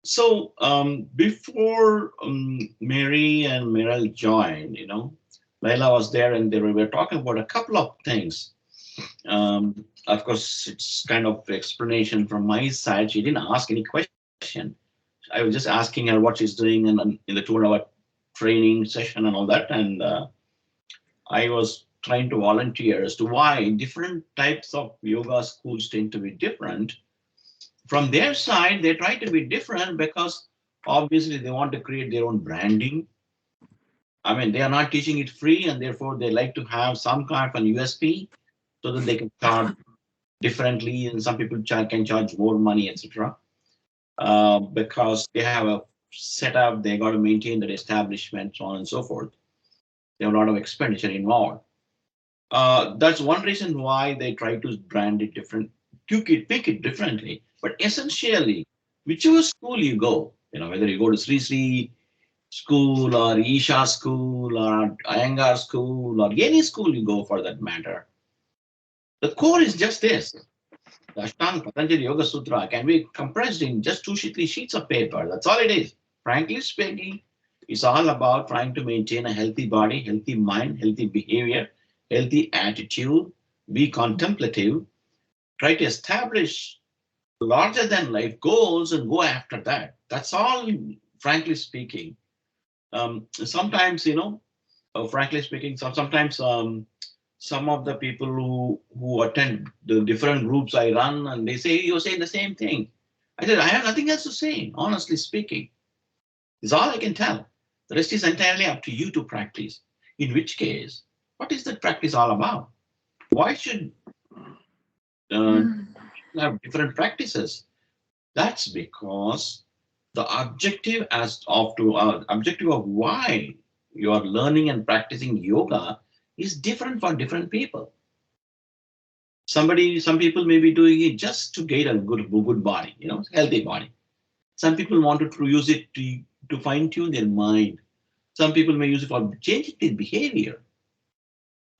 So before Mary and Meryl joined, Laila was there and they were talking about a couple of things. Of course, it's kind of explanation from my side. She didn't ask any question. I was just asking her what she's doing in the 2 hour training session and all that. And I was trying to volunteer as to why different types of yoga schools tend to be different. From their side, they try to be different because obviously they want to create their own branding. I mean, they are not teaching it free, and therefore they like to have some kind of an USP so that they can charge differently, and some people can charge more money, etc. Because they have a setup, they got to maintain that establishment, so on and so forth. They have a lot of expenditure involved. That's one reason why they try to brand it different, pick it differently. But essentially, whichever school you go, whether you go to Sri Sri school or Isha school or Iyengar school or any school you go for that matter, the core is just this. The Ashtanga Patanjali Yoga Sutra can be compressed in just two, three sheets of paper. That's all it is. Frankly speaking, it's all about trying to maintain a healthy body, healthy mind, healthy behavior, healthy attitude, be contemplative, try to establish larger than life goals and go after that. That's all, frankly speaking. Sometimes, frankly speaking, sometimes some of the people who attend the different groups I run, and they say you're saying the same thing. I said I have nothing else to say. Honestly speaking, is all I can tell. The rest is entirely up to you to practice. In which case, what is that practice all about? Why should uh, have different practices? That's because the objective of why you are learning and practicing yoga is different for different people. Some people may be doing it just to get a good body, healthy body. Some people want to use it to fine tune their mind. Some people may use it for changing their behavior,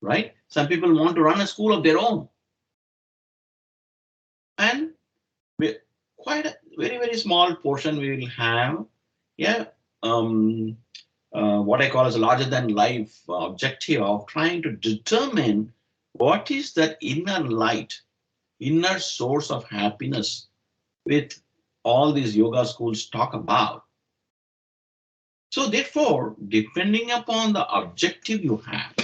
right? Some people want to run a school of their own, and quite a very very small portion we will have, yeah, um, what I call as a larger than life objective of trying to determine what is that inner light, inner source of happiness with all these yoga schools talk about. So therefore, depending upon the objective you have,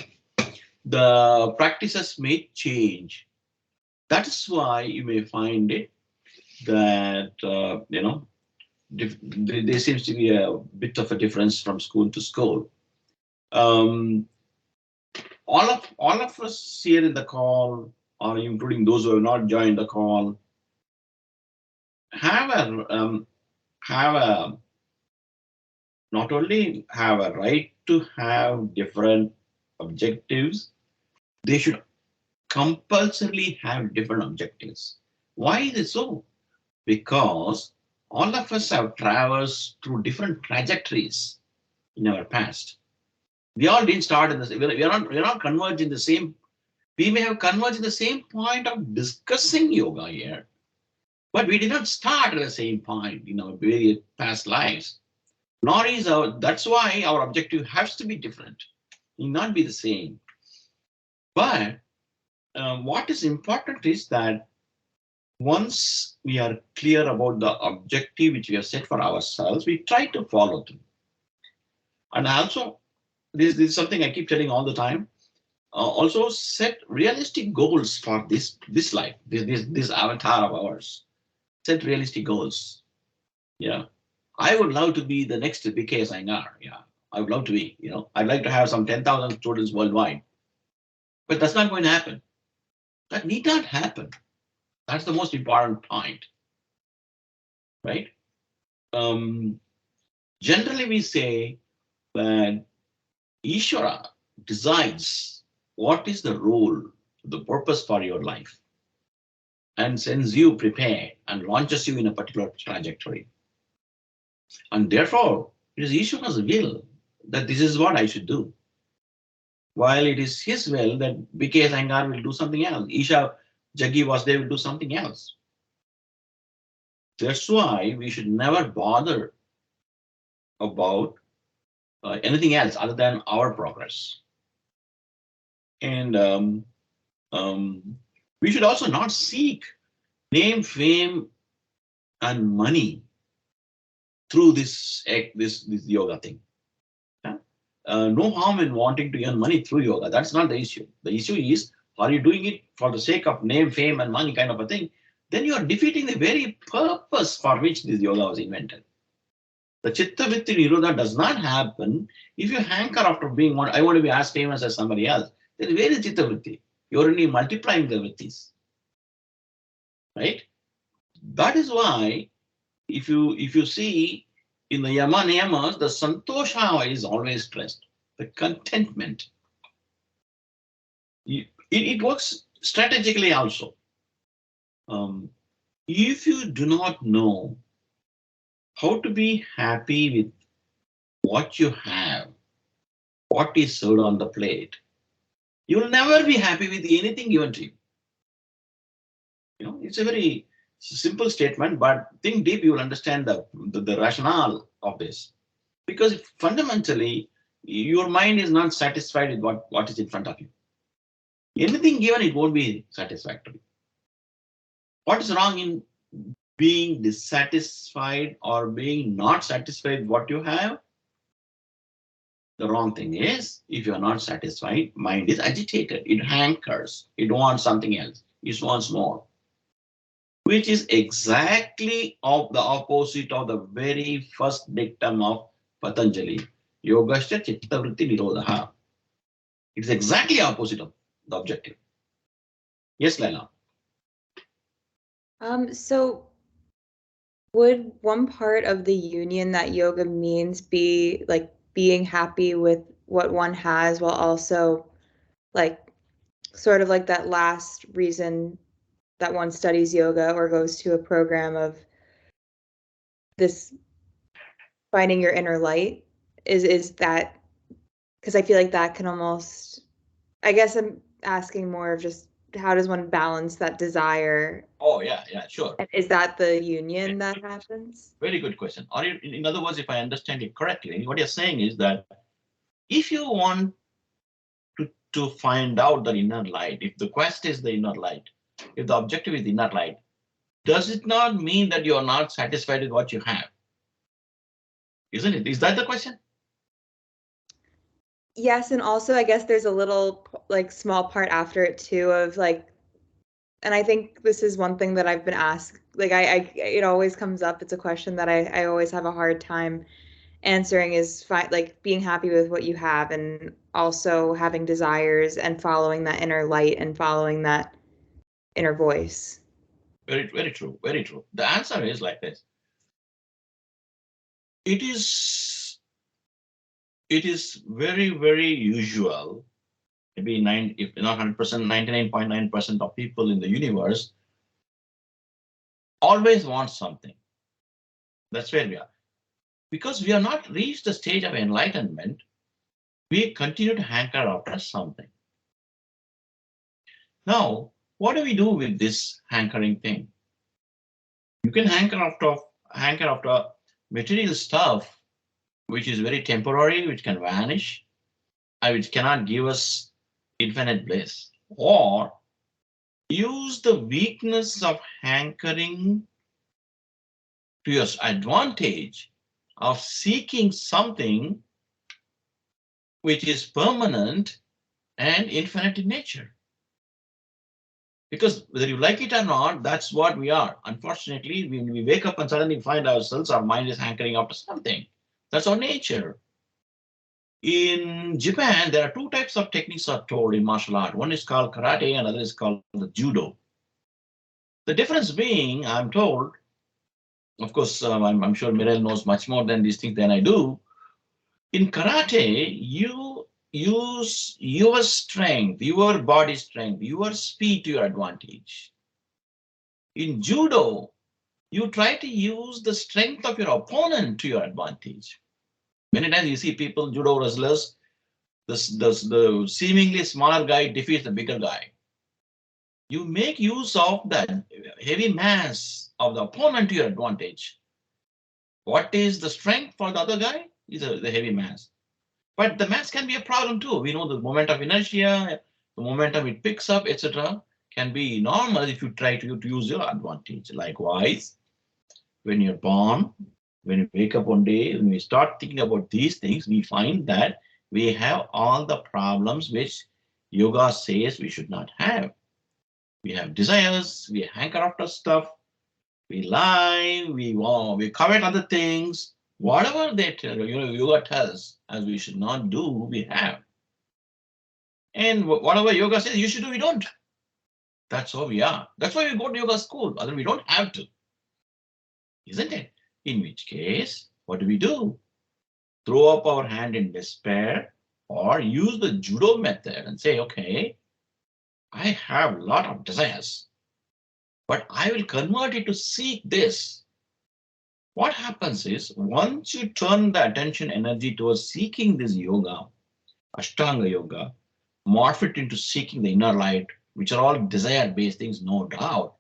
the practices may change. That is why you may find it that there seems to be a bit of a difference from school to school. Um, all of us here in the call, or including those who have not joined the call, have a not only have a right to have different objectives, they should compulsorily have different objectives. Why is it so? Because all of us have traversed through different trajectories in our past. We all didn't start in the same. We are not converged in the same. We may have converged in the same point of discussing yoga here, but we did not start at the same point in our various past lives. Nor is our. That's why our objective has to be different. It will not be the same. But what is important is that once we are clear about the objective which we have set for ourselves, we try to follow through. And also, this is something I keep telling all the time. Also, set realistic goals for this life, this avatar of ours. Set realistic goals. Yeah, I would love to be the next BK Iyengar. Yeah, I would love to be. I'd like to have some 10,000 students worldwide, but that's not going to happen. That need not happen. That's the most important point, right? Um, Generally, we say that Ishvara decides what is the role, the purpose for your life, and sends you prepare and launches you in a particular trajectory. And therefore, it is Ishvara's will that this is what I should do. While it is his will that BK Iyengar will do something else. Isha Jaggi Vasdev will do something else. That's why we should never bother about anything else other than our progress. And we should also not seek name, fame, and money through this yoga thing. Yeah? No harm in wanting to earn money through yoga. That's not the issue. The issue is, are you doing it for the sake of name, fame, and money kind of a thing? Then you are defeating the very purpose for which this yoga was invented. The chitta vritti nirodha does not happen if you hanker after being one. I want to be as famous as somebody else. Then where is chitta vritti? You're only multiplying the vrittis, right? That is why if you see in the yama niyamas, the santosha is always stressed. The contentment. It works strategically also. If you do not know how to be happy with what you have, what is served on the plate, you will never be happy with anything given to you. It's a very simple statement, but think deep, you will understand the rationale of this. Because fundamentally, your mind is not satisfied with what is in front of you. Anything given, it won't be satisfactory. What is wrong in being dissatisfied or being not satisfied with what you have? The wrong thing is, if you are not satisfied, mind is agitated. It hankers. It wants something else. It wants more. Which is exactly of the opposite of the very first dictum of Patanjali. Yogasya chitta vritti nirodha. It's exactly opposite of the objective. Yes, Laila. So would one part of the union that yoga means be like being happy with what one has while also like sort of like that last reason that one studies yoga or goes to a program of this finding your inner light is that because I feel like that can almost I guess I'm asking more of just how does one balance that desire? Oh, yeah, sure. And is that the union that happens? Very good question. Or in other words, if I understand it correctly, what you're saying is that if you want to find out the inner light, if the quest is the inner light, if the objective is the inner light, does it not mean that you are not satisfied with what you have? Isn't it? Is that the question? Yes, and also I guess there's a little like small part after it too of like, and I think this is one thing that I've been asked. Like I it always comes up. It's a question that I always have a hard time answering is like being happy with what you have and also having desires and following that inner light and following that inner voice. Very, very true. Very true. The answer is like this. It is very, very usual. Maybe if not 100%, 99.9% of people in the universe always want something. That's where we are. Because we have not reached the stage of enlightenment, we continue to hanker after something. Now, what do we do with this hankering thing? You can hanker after material stuff, which is very temporary, which can vanish, and which cannot give us infinite bliss. Or use the weakness of hankering to your advantage of seeking something which is permanent and infinite in nature. Because whether you like it or not, that's what we are. Unfortunately, when we wake up and suddenly find ourselves, our mind is hankering after something. That's our nature. In Japan, there are two types of techniques are told in martial art. One is called karate, and another is called the judo. The difference being, I'm told, of course, I'm sure Mirel knows much more than these things than I do. In karate, you use your strength, your body strength, your speed to your advantage. In judo, you try to use the strength of your opponent to your advantage. Many times you see people, judo wrestlers, the seemingly smaller guy defeats the bigger guy. You make use of the heavy mass of the opponent to your advantage. What is the strength for the other guy? Is the heavy mass. But the mass can be a problem too. We know the moment of inertia, the momentum it picks up, etc., can be enormous if you try to use your advantage. Likewise, when you're born, when we wake up one day, when we start thinking about these things, we find that we have all the problems which yoga says we should not have. We have desires, we hanker after stuff, we lie, we covet other things. Whatever they tell you, yoga tells as we should not do, we have. And whatever yoga says you should do, we don't. That's how we are. That's why we go to yoga school. Otherwise, we don't have to, isn't it? In which case, what do? Throw up our hand in despair or use the judo method and say, okay, I have a lot of desires, but I will convert it to seek this. What happens is once you turn the attention energy towards seeking this yoga, Ashtanga yoga, morph it into seeking the inner light, which are all desire based things, no doubt.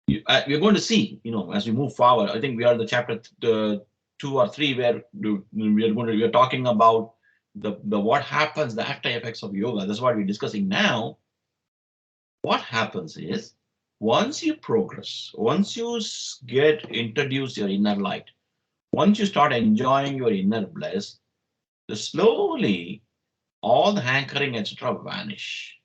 We're going to see, as we move forward. I think we are the chapter 2 or 3 where we are talking about the what happens, the after effects of yoga. That's what we're discussing now. What happens is once you progress, once you get introduced your inner light, once you start enjoying your inner bliss, slowly all the hankering, etc., vanish.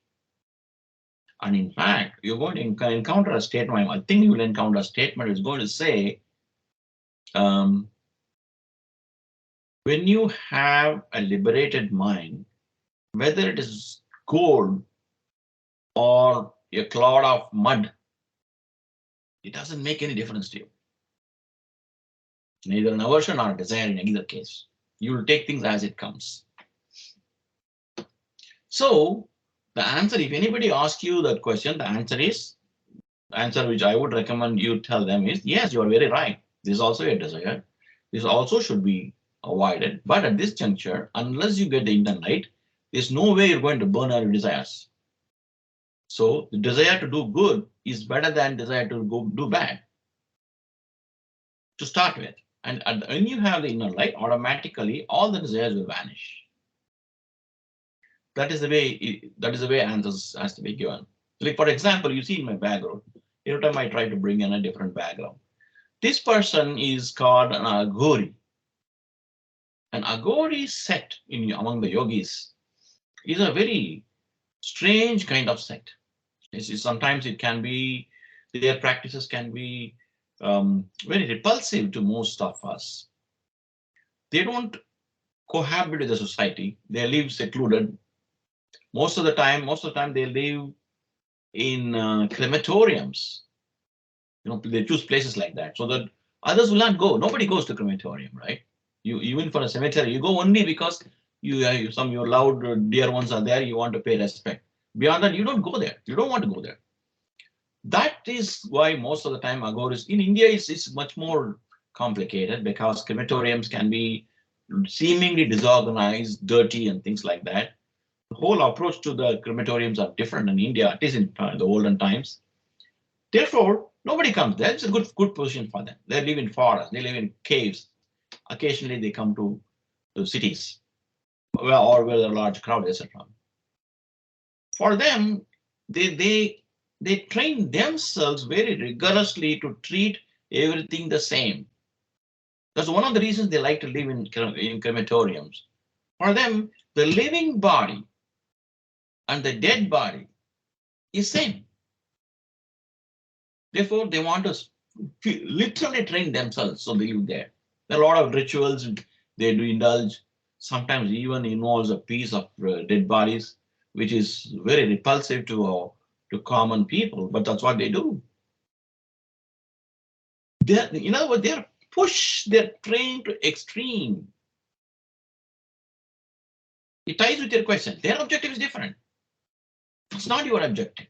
And in fact, you're going to encounter a statement. I think you will encounter a statement which is going to say, um, when you have a liberated mind, whether it is gold or a cloud of mud, it doesn't make any difference to you. Neither an aversion nor a desire in either case. You will take things as it comes. So the answer, if anybody asks you that question, the answer which I would recommend you tell them is, yes, you are very right. This is also a desire. This also should be avoided. But at this juncture, unless you get the inner light, there's no way you're going to burn out your desires. So the desire to do good is better than desire to go do bad to start with. And when you have the inner light, automatically all the desires will vanish. That is the way answers has to be given. Like for example, you see in my background, every time I try to bring in a different background. This person is called an Aghori. An Aghori sect among the yogis is a very strange kind of sect. Sometimes it can be, their practices can be very repulsive to most of us. They don't cohabit with the society. They live secluded. Most of the time they live in crematoriums. They choose places like that so that others will not go. Nobody goes to crematorium, right? You even for a cemetery, you go only because some your loved dear ones are there. You want to pay respect. Beyond that, you don't go there. You don't want to go there. That is why most of the time Aghoris in India is much more complicated because crematoriums can be seemingly disorganized, dirty, and things like that. The whole approach to the crematoriums are different in India, at least in the olden times. Therefore, nobody comes there. It's a good position for them. They live in forests, they live in caves. Occasionally, they come to the cities, or where there are large crowds, etc. For them, they train themselves very rigorously to treat everything the same. That's one of the reasons they like to live in crematoriums. For them, the living body and the dead body is same. Therefore, they want to literally train themselves, so they live there. There are a lot of rituals they do indulge. Sometimes even involves a piece of dead bodies, which is very repulsive to common people, but that's what they do. In other words, they're trained to extreme. It ties with your question. Their objective is different. It's not your objective.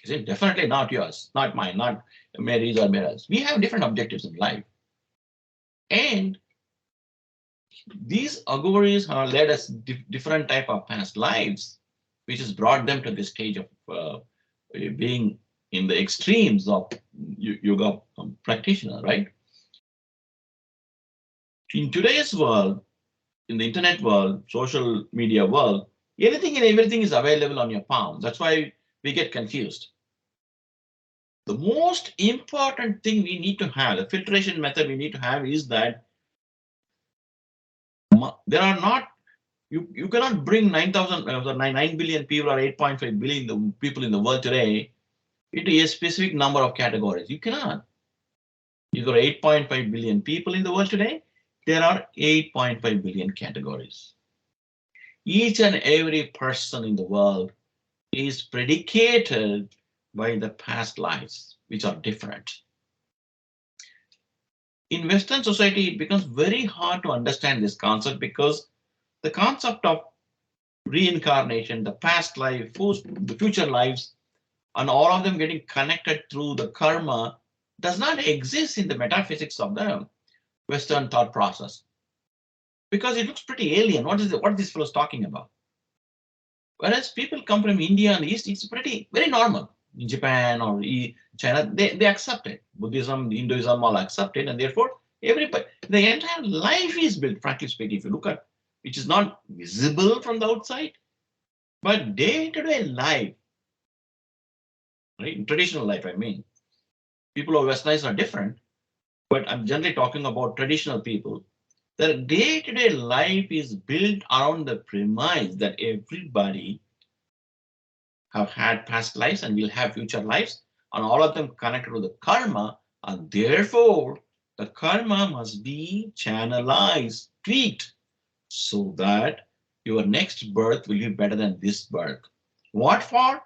Is it? Definitely not yours, not mine, not Mary's or Mira's. We have different objectives in life. And these Aghoris have led us different type of past lives, which has brought them to this stage of being in the extremes of yoga practitioner, right? In today's world, in the internet world, social media world, anything and everything is available on your palm. That's why we get confused. The most important thing we need to have, the filtration method we need to have is that there are not, you cannot bring 9,000, 9 billion people or 8.5 billion people in the world today into a specific number of categories. You cannot. You got 8.5 billion people in the world today. There are 8.5 billion categories. Each and every person in the world is predicated by the past lives, which are different. In Western society, it becomes very hard to understand this concept because the concept of reincarnation, the past life, the future lives, and all of them getting connected through the karma does not exist in the metaphysics of the Western thought process because it looks pretty alien. What this fellow is talking about? Whereas people come from India and East, it's pretty very normal. In Japan or China, they accept it. Buddhism, Hinduism all accept it, and therefore everybody, the entire life is built, frankly speaking, if you look at, which is not visible from the outside, but day-to-day life, right? In traditional life, I mean. People who are westernized are different, but I'm generally talking about traditional people. Their day-to-day life is built around the premise that everybody have had past lives and will have future lives, and all of them connected to the karma, and therefore the karma must be channelized, tweaked, so that your next birth will be better than this birth. What for?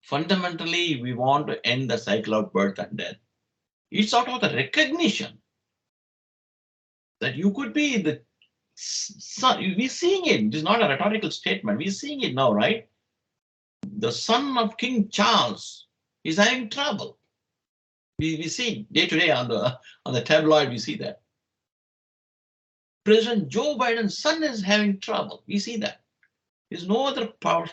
Fundamentally, we want to end the cycle of birth and death. It's sort of the recognition that you could be the son. We're seeing it. It is not a rhetorical statement. We're seeing it now, right? The son of King Charles is having trouble. We see day to day on the tabloid, we see that. President Joe Biden's son is having trouble. We see that. There's no other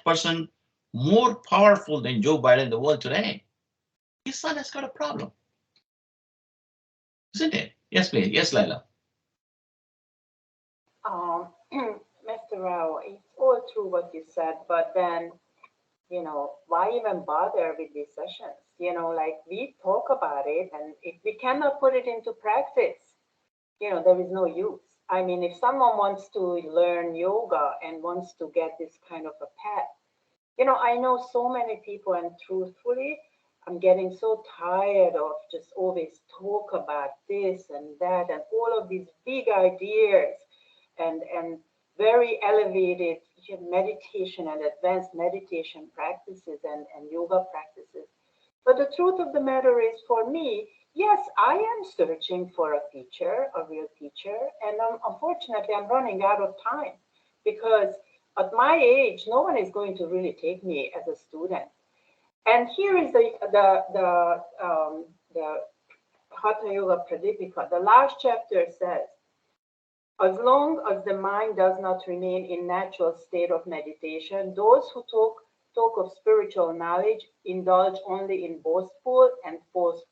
person more powerful than Joe Biden in the world today. His son has got a problem, isn't it? Yes, please. Yes, Laila. Mr. Rao, it's all true what you said, but then, why even bother with these sessions? Like we talk about it, and if we cannot put it into practice, there is no use. I mean, if someone wants to learn yoga and wants to get this kind of a path, I know so many people, and truthfully, I'm getting so tired of just always talk about this and that and all of these big ideas and very elevated meditation and advanced meditation practices and yoga practices. But the truth of the matter is, for me, yes, I am searching for a teacher, a real teacher, and unfortunately, I'm running out of time because at my age, no one is going to really take me as a student. And here is the Hatha Yoga Pradipika. The last chapter says, as long as the mind does not remain in natural state of meditation, those who talk of spiritual knowledge indulge only in boastful and false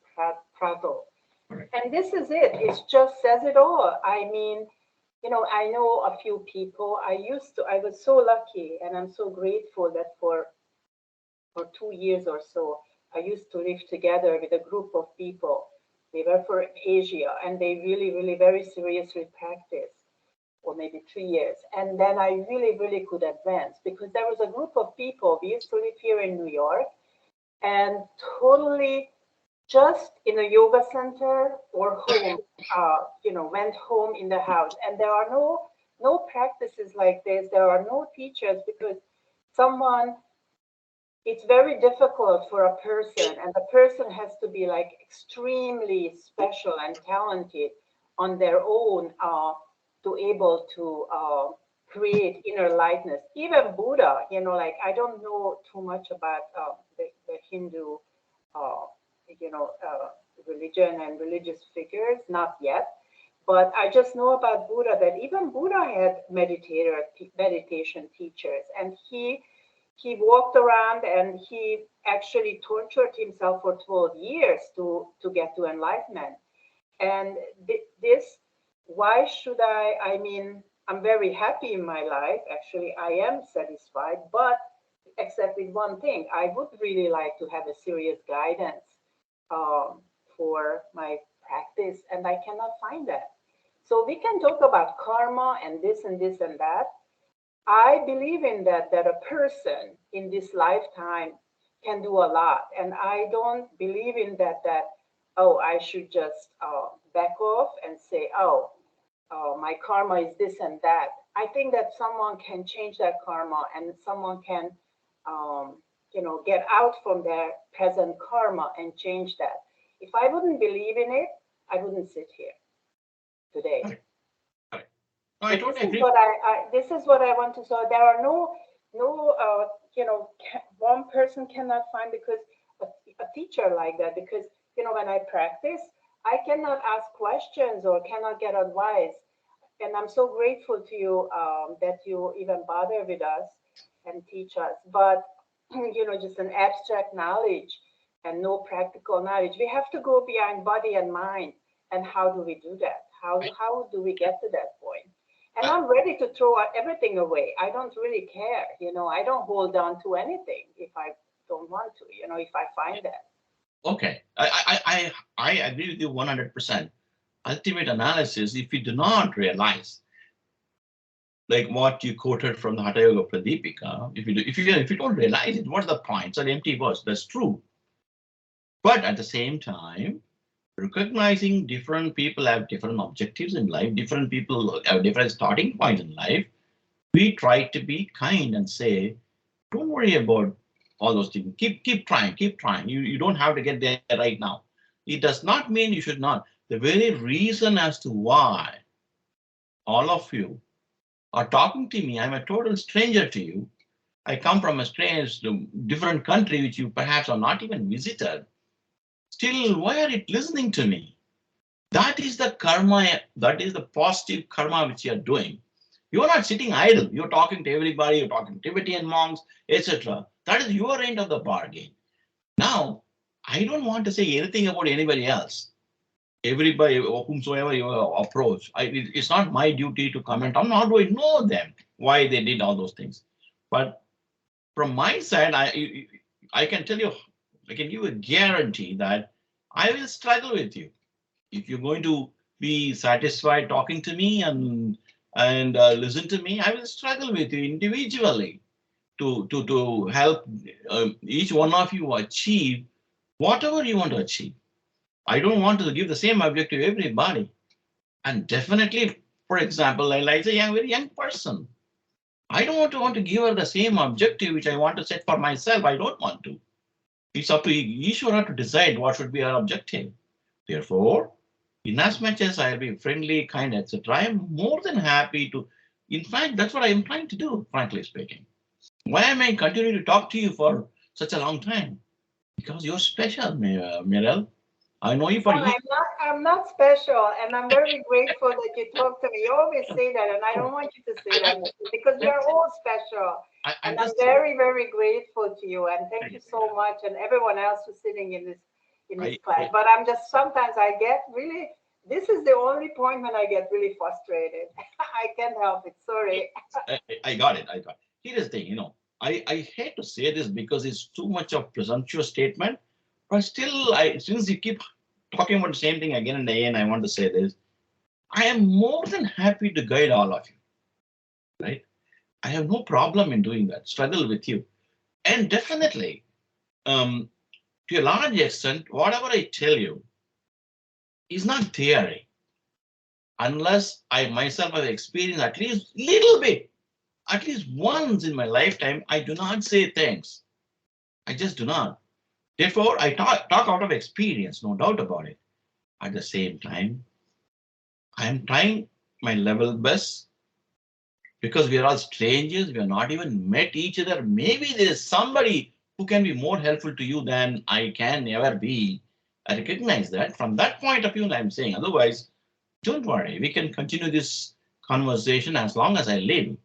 prattle. And this is it. It just says it all. I mean, I know a few people. I was so lucky and I'm so grateful that for 2 years or so, I used to live together with a group of people. They were from Asia and they really, really very seriously practiced, or maybe 3 years. And then I really, really could advance because there was a group of people. We used to live here in New York and totally just in a yoga center or home, went home in the house. And there are no practices like this. There are no teachers because someone, it's very difficult for a person, and the person has to be like extremely special and talented on their own to able to create inner lightness. Even Buddha, like I don't know too much about the Hindu, uh, religion and religious figures, not yet. But I just know about Buddha that even Buddha had meditation teachers, and he he walked around and he actually tortured himself for 12 years to get to enlightenment. And this, why should I mean, I'm very happy in my life. Actually, I am satisfied, but except with one thing, I would really like to have a serious guidance um, for my practice, and I cannot find that. So we can talk about karma and this and this and that. I believe in that a person in this lifetime can do a lot, and I don't believe in that oh, I should just back off and say, oh, my karma is this and that. I think that someone can change that karma, and someone can get out from their present karma and change that. If I wouldn't believe in it, I wouldn't sit here today. Right. Right. No, I So totally this is agree. what this is what I want to. So there are no one person cannot find, because a teacher like that, because when I practice, I cannot ask questions or cannot get advice, and I'm so grateful to you that you even bother with us and teach us. But just an abstract knowledge and no practical knowledge. We have to go behind body and mind. And how do we do that? How do we get to that point? And I, I'm ready to throw everything away. I don't really care. I don't hold on to anything if I don't want to. If I find that. okay, I agree with you 100%. Ultimate analysis, if you do not realize, like what you quoted from the Hatha Yoga Pradipika, if you don't realize it, what's the point? It's an empty words. That's true. But at the same time, recognizing different people have different objectives in life, different people have different starting points in life, we try to be kind and say, don't worry about all those things. Keep trying, keep trying. You don't have to get there right now. It does not mean you should not. The very reason as to why all of you are talking to me, I'm a total stranger to you. I come from a strange, different country which you perhaps are not even visited. Still, why are you listening to me? That is the karma, that is the positive karma which you are doing. You are not sitting idle. You're talking to everybody, you're talking to Tibetan monks, etc. That is your end of the bargain. Now, I don't want to say anything about anybody else. Everybody, whomsoever you approach, it's not my duty to comment on, nor do I know them, why they did all those things. But from my side, I can tell you, I can give a guarantee that I will struggle with you. If you're going to be satisfied talking to me and listen to me, I will struggle with you individually to help each one of you achieve whatever you want to achieve. I don't want to give the same objective to everybody. And definitely, for example, like a very young person, I don't want to give her the same objective which I want to set for myself. I don't want to. It's up to Ishvara to decide what should be our objective. Therefore, inasmuch as I'll be friendly, kind, etc., I am more than happy to. In fact, that's what I am trying to do, frankly speaking. Why am I continuing to talk to you for such a long time? Because you're special, Mirel. I know you No, for years. I'm not special, and I'm very grateful that you talk to me. You always say that, and I don't want you to say that because we are all special. And I'm I'm just. very, very grateful to you, and thank you so much, and everyone else who's sitting in this class. But I'm just sometimes I get really. This is the only point when I get really frustrated. I can't help it. Sorry. I got it. I got it. Here's the thing, I hate to say this because it's too much of presumptuous statement, but still, since you keep talking about the same thing again and again, I want to say this. I am more than happy to guide all of you, right? I have no problem in doing that, struggle with you. And definitely, um, to a large extent, whatever I tell you is not theory, unless I myself have experienced at least little bit, at least once in my lifetime, I do not say thanks. I just do not. Therefore, I talk out of experience, no doubt about it. At the same time, I am trying my level best because we are all strangers. We are not even met each other. Maybe there is somebody who can be more helpful to you than I can ever be. I recognize that. From that point of view, I'm saying. Otherwise, don't worry. We can continue this conversation as long as I live.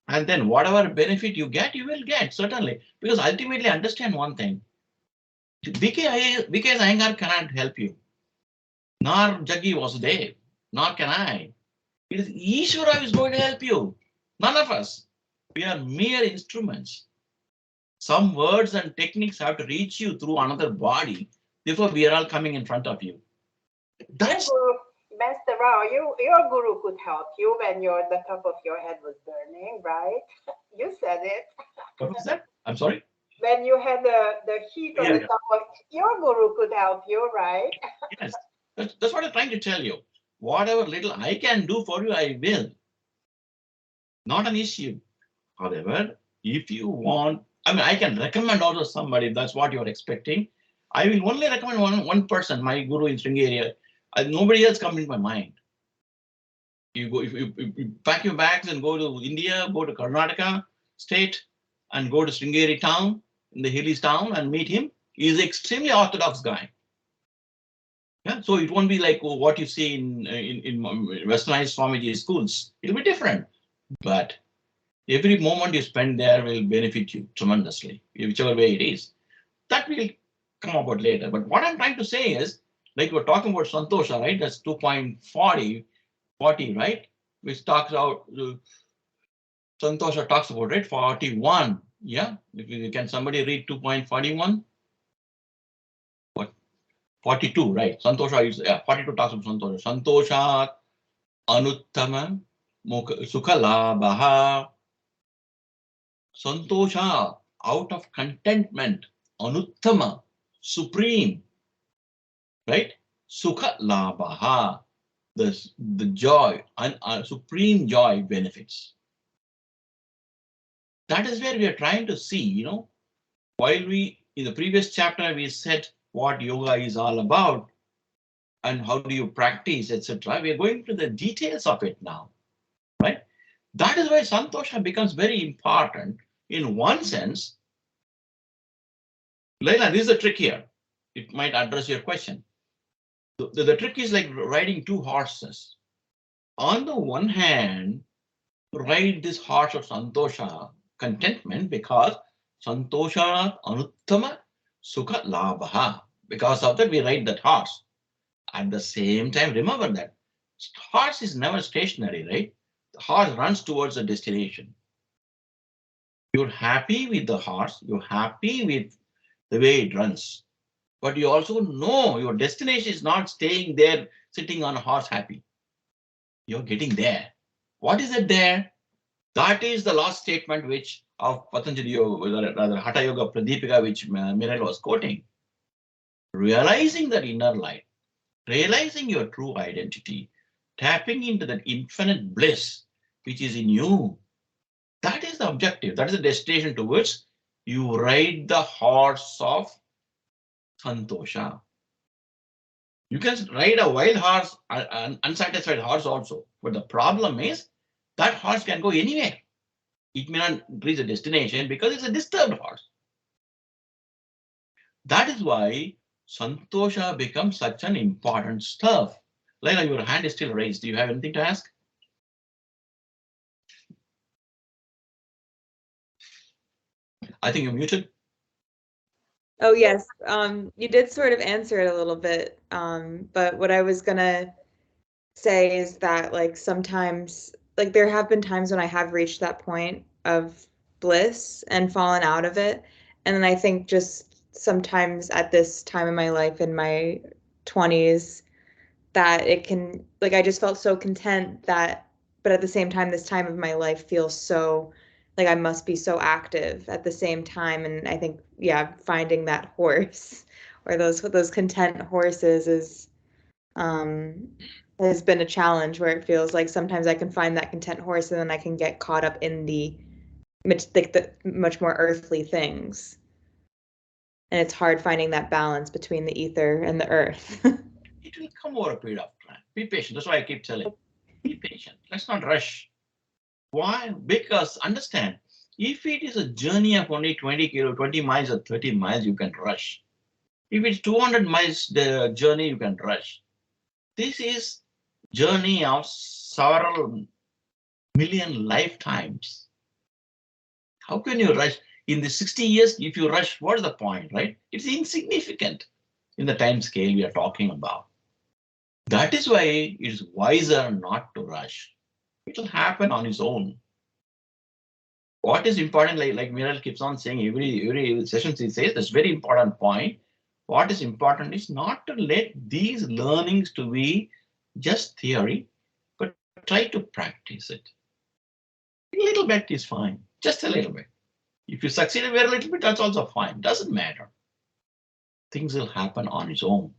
And then whatever benefit you get, you will get, certainly. Because ultimately understand one thing. BK's anger cannot help you. Nor Jaggi was there. Nor can I. It is Ishvara who is going to help you. None of us. We are mere instruments. Some words and techniques have to reach you through another body. Therefore, we are all coming in front of you. That's Master Rao, your guru could help you when the top of your head was burning, right? You said it. what was that? I'm sorry. When you had the heat on the top of your guru could help you, right? Yes, that's what I'm trying to tell you. Whatever little I can do for you, I will. Not an issue. However, if you want, I mean, I can recommend also somebody if that's what you're expecting. I will only recommend one person, my guru in Sringeri. Nobody else comes in my mind. You go, if you pack your bags and go to India, go to Karnataka state, and go to Sringeri town, in the hilly town, and meet him. He is an extremely orthodox guy. Yeah, so it won't be like what you see in Westernized Swamiji schools. It'll be different, but every moment you spend there will benefit you tremendously, whichever way it is. That will come about later. But what I'm trying to say is, like we're talking about Santosha, right? That's 2.40, right? Which talks about Santosha talks about it, 41. Yeah, can somebody read 2.41? What? 42, right? Santosha is 42 talks about Santosha. Santosha anuttama sukha Santosha, out of contentment, anuttama, supreme, right? Sukha labhaha, the joy, supreme joy benefits. That is where we are trying to see, while we, in the previous chapter, we said what yoga is all about and how do you practice, etc. We are going to the details of it now, right? That is why Santosha becomes very important in one sense. Leila, this is the trick here. It might address your question. The trick is like riding two horses. On the one hand, ride this horse of Santosha, contentment, because Santosha anuttama sukha labha. Because of that, we ride that horse. At the same time, remember that horse is never stationary, right? The horse runs towards a destination. You're happy with the horse, you're happy with the way it runs. But you also know your destination is not staying there, sitting on a horse happy. You're getting there. What is it there? That is the last statement which of Patanjali Yoga, rather Hatha Yoga Pradipika, which Mirel was quoting. Realizing that inner light, realizing your true identity, tapping into that infinite bliss which is in you. That is the objective. That is the destination towards you ride the horse of Santosha. You can ride a wild horse, an unsatisfied horse also. But the problem is that horse can go anywhere. It may not reach a destination because it's a disturbed horse. That is why Santosha becomes such an important stuff. Laila, your hand is still raised. Do you have anything to ask? I think you're muted. Oh yes, you did sort of answer it a little bit, but what I was gonna say is that like sometimes, like there have been times when I have reached that point of bliss and fallen out of it, and then I think just sometimes at this time in my life in my 20s that it can, like I just felt so content that, but at the same time this time of my life feels so like I must be so active at the same time. And I think, yeah, finding that horse or those content horses is has been a challenge, where it feels like sometimes I can find that content horse and then I can get caught up in the much more earthly things. And it's hard finding that balance between the ether and the earth. It will come over a period of time. Be patient. That's why I keep telling. Be patient. Let's not rush. Why? Because understand, if it is a journey of only 20 miles or 30 miles, you can rush. If it's 200 miles the journey, you can rush. This is journey of several million lifetimes. How can you rush? In the 60 years, if you rush, what is the point, right? It's insignificant in the time scale we are talking about. That is why it's wiser not to rush. It will happen on its own. What is important, like Miral keeps on saying, every session she says, that's very important point. What is important is not to let these learnings to be just theory, but try to practice it. A little bit is fine, just a little bit. If you succeed a very little bit, that's also fine. Doesn't matter. Things will happen on its own.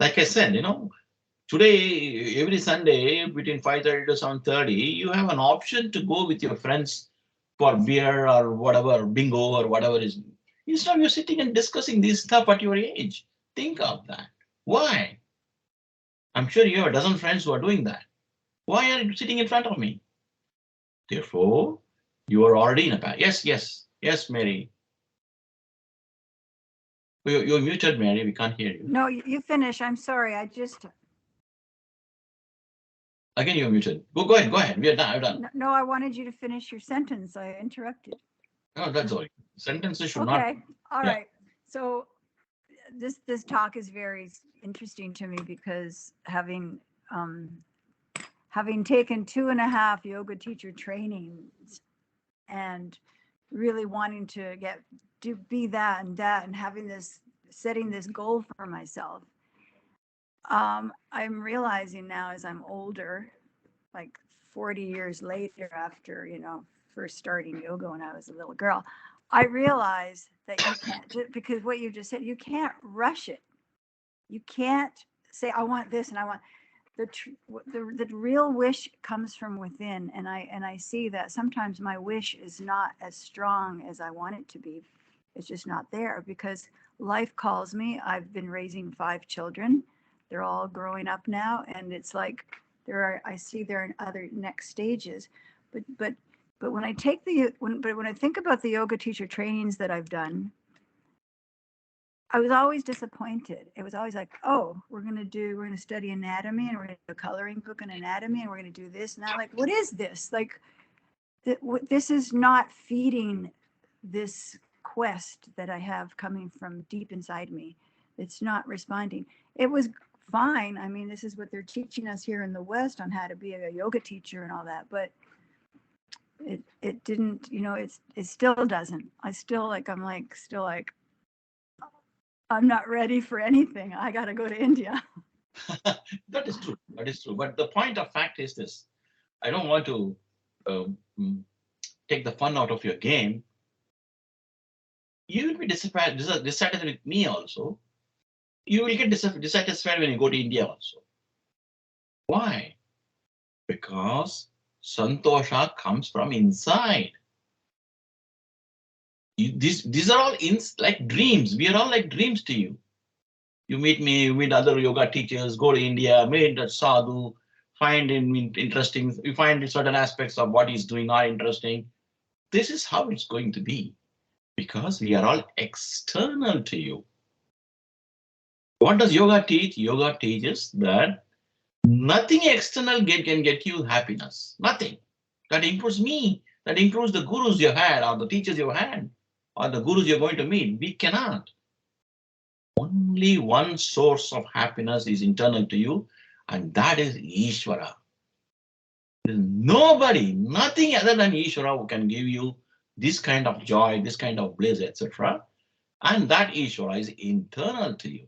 Like I said, today, every Sunday between 5:30 to 7:30, you have an option to go with your friends for beer or whatever, bingo or whatever is. Instead of you sitting and discussing this stuff at your age, think of that. Why? I'm sure you have a dozen friends who are doing that. Why are you sitting in front of me? Therefore, you are already in a path. Yes, yes, yes, Mary. You're muted, Mary. We can't hear you. No, you finish. I'm sorry. Again, you're muted. Go ahead. Go ahead. We are done. I'm done. No, I wanted you to finish your sentence. I interrupted. No, that's all. Sentences should Okay. not. All Yeah. right. So this talk is very interesting to me because having taken 2.5 yoga teacher trainings and really wanting to be that and having setting this goal for myself, I'm realizing now as I'm older, like 40 years later after, first starting yoga when I was a little girl, I realized that you can't, because what you just said, you can't rush it. You can't say, I want this and I want the real wish comes from within. And I see that sometimes my wish is not as strong as I want it to be. It's just not there because life calls me. I've been raising 5 children. They're all growing up now. And it's like, I see they're in other next stages, but when I when I think about the yoga teacher trainings that I've done, I was always disappointed. It was always like, oh, we're going to study anatomy and we're going to do a coloring book on anatomy and we're going to do this and that. Like, what is this? Like, this is not feeding this quest that I have coming from deep inside me. It's not responding. It was fine. I mean, this is what they're teaching us here in the West on how to be a yoga teacher and all that, but it didn't, it still doesn't. I'm not ready for anything. I got to go to India. That is true. That is true. But the point of fact is this. I don't want to take the fun out of your game. You will be dissatisfied with me also. You will get dissatisfied when you go to India also. Why? Because santosha comes from inside. These are all like dreams. We are all like dreams to you. You meet me, you meet other yoga teachers, go to India, meet that sadhu, find him interesting. You find certain aspects of what he's doing are interesting. This is how it's going to be because we are all external to you. What does yoga teach? Yoga teaches that nothing external can get you happiness. Nothing. That improves me. That improves the gurus you had or the teachers you had or the gurus you're going to meet. We cannot. Only one source of happiness is internal to you, and that is Ishvara. There is nobody, nothing other than Ishvara who can give you this kind of joy, this kind of bliss, etc. And that Ishvara is internal to you.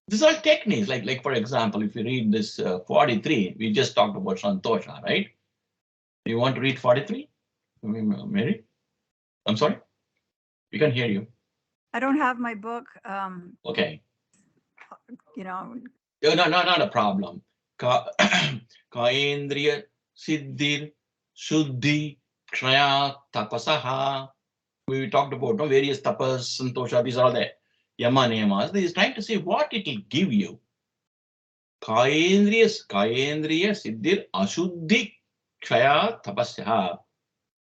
These are techniques, like for example, if you read this 43, we just talked about Santosha, right? You want to read 43? Mary? I'm sorry? We can hear you. I don't have my book. Okay. No, not a problem. Kaendriya Siddhir Shuddhi Kraya Tapasaha. We talked about various tapas, Santosha, these are all the Yama Niyamas. He is trying to say what it will give you. Kaendriya Siddhir Ashuddhi Kraya Tapasya.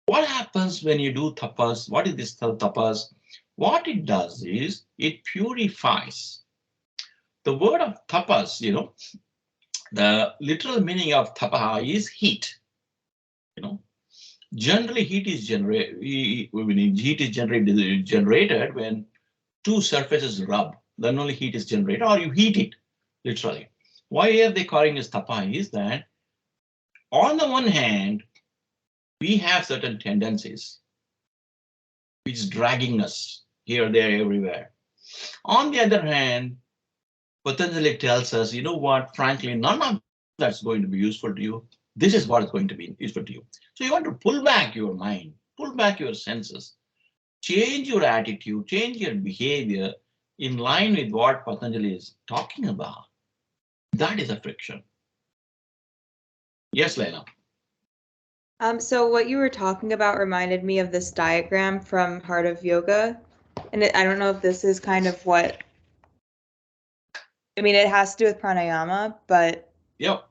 What happens when you do tapas? What is this tapas? What it does is it purifies. The word of tapas, the literal meaning of tapaha is heat. Generally, heat is generated when two surfaces rub. Then only heat is generated, or you heat it, literally. Why are they calling this tapa is that on the one hand, we have certain tendencies which is dragging us here, there, everywhere. On the other hand, Patanjali tells us, you know what, frankly, none of that's going to be useful to you. This is what is going to be useful to you. So you want to pull back your mind, pull back your senses, change your attitude, change your behavior in line with what Patanjali is talking about. That is a friction. Yes, Leila. So what you were talking about reminded me of this diagram from Heart of Yoga. And I don't know if this is kind of what, I mean, it has to do with pranayama, but Yep.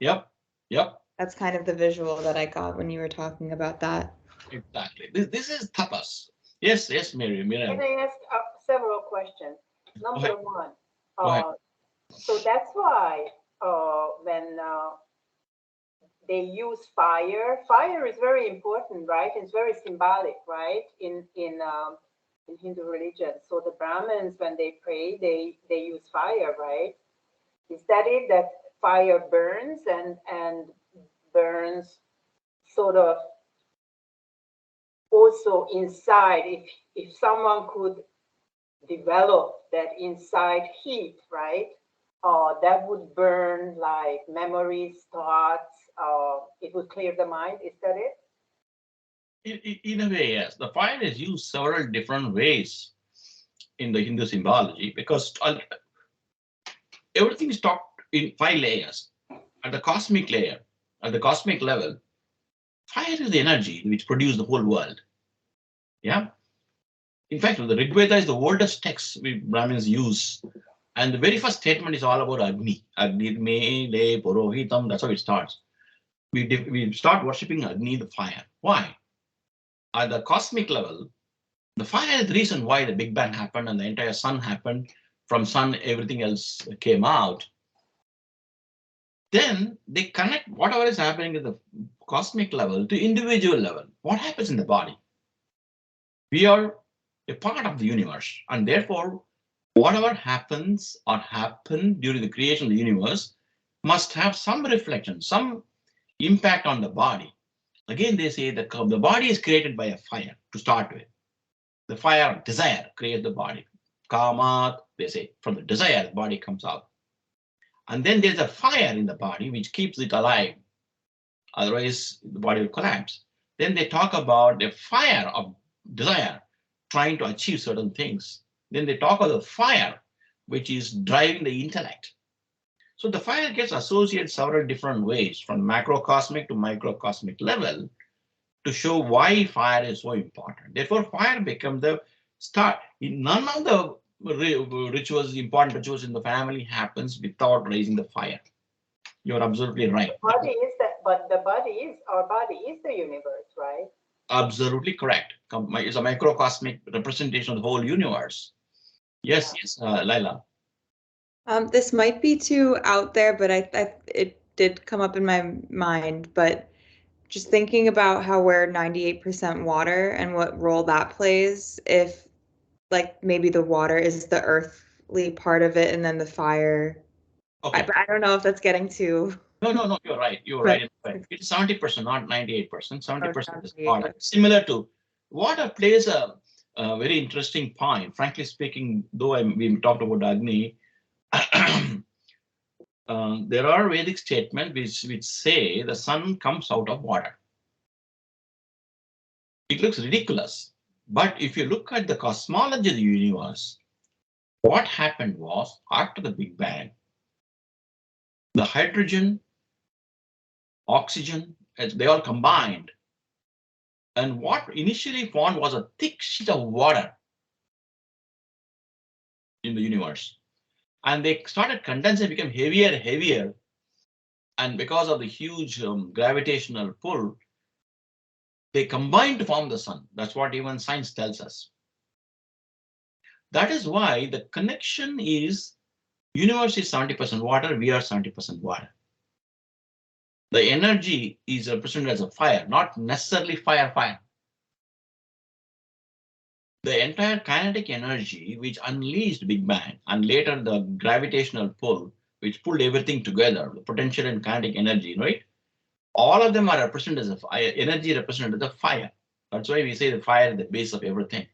that's kind of the visual that I got when you were talking about that. Exactly. This is tapas. Yes, Mary. Can I ask several questions? Number one, Go ahead. so that's why when they use fire, fire is very important, right? It's very symbolic, right? In Hindu religion. So the Brahmins, when they pray, they use fire, right? Is that it? That fire burns and burns sort of also inside. If someone could develop that inside heat, right? That would burn like memories, thoughts. It would clear the mind. Is that it? In a way, yes. The fire is used several different ways in the Hindu symbology because everything is taught in 5 layers. At the cosmic layer, at the cosmic level, fire is the energy which produces the whole world. Yeah. In fact, the Rig Veda is the oldest text we Brahmins use. And the very first statement is all about Agni. Agni me le Purohitam. That's how it starts. We start worshipping Agni, the fire. Why? At the cosmic level, the fire is the reason why the Big Bang happened and the entire sun happened. From sun, everything else came out. Then they connect whatever is happening at the cosmic level to individual level. What happens in the body? We are a part of the universe, and therefore, whatever happens or happened during the creation of the universe must have some reflection, some impact on the body. Again, they say that the body is created by a fire to start with. The fire of desire creates the body. Kamat, they say, from the desire, the body comes out. And then there's a fire in the body which keeps it alive. Otherwise, the body will collapse. Then they talk about the fire of desire trying to achieve certain things. Then they talk of the fire which is driving the intellect. So the fire gets associated several different ways from macrocosmic to microcosmic level to show why fire is so important. Therefore, fire becomes the start. None of the rituals, important rituals in the family happens without raising the fire. You're absolutely right. Body is that, but the body is our body is the universe, right? Absolutely correct. It's a microcosmic representation of the whole universe. Yes, Laila. This might be too out there, but it did come up in my mind. But just thinking about how we're 98% water and what role that plays, if like maybe the water is the earthly part of it, and then the fire. Okay. I don't know if that's getting too. No, you're right. You're right. It's 70%, not 98%. 70% is water. 78%. Similar to water plays a very interesting point. Frankly speaking, though we talked about Agni, there are Vedic statements which say the sun comes out of water. It looks ridiculous. But if you look at the cosmology of the universe, what happened was after the Big Bang, the hydrogen, oxygen, they all combined. And what initially formed was a thick sheet of water in the universe. And they started condensing, became heavier and heavier. And because of the huge gravitational pull, they combined to form the sun. That's what even science tells us. That is why the connection is universe is 70% water, we are 70% water. the energy is represented as a fire, not necessarily fire. The entire kinetic energy which unleashed Big Bang and later the gravitational pull which pulled everything together, the potential and kinetic energy, right? All of them are represented as a fire, energy represented as a fire. That's why we say the fire is the base of everything.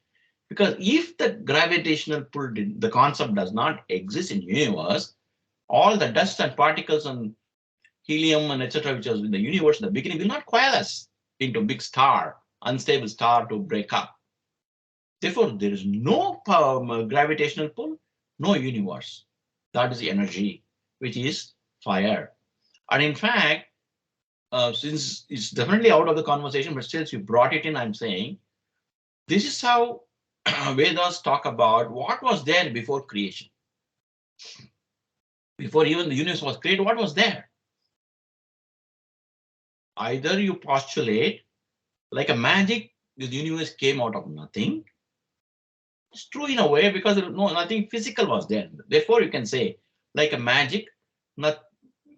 Because if the gravitational pull, the concept does not exist in universe, all the dust and particles and helium and etc., which was in the universe in the beginning, will not coalesce into big star, unstable star to break up. Therefore, there is no gravitational pull, no universe. That is the energy, which is fire. And in fact, since it's definitely out of the conversation, but still, you brought it in, I'm saying, this is how Vedas talk about what was there before creation. Before even the universe was created, what was there? Either you postulate, like a magic, the universe came out of nothing. It's true in a way because nothing physical was there. Therefore, you can say, like a magic, not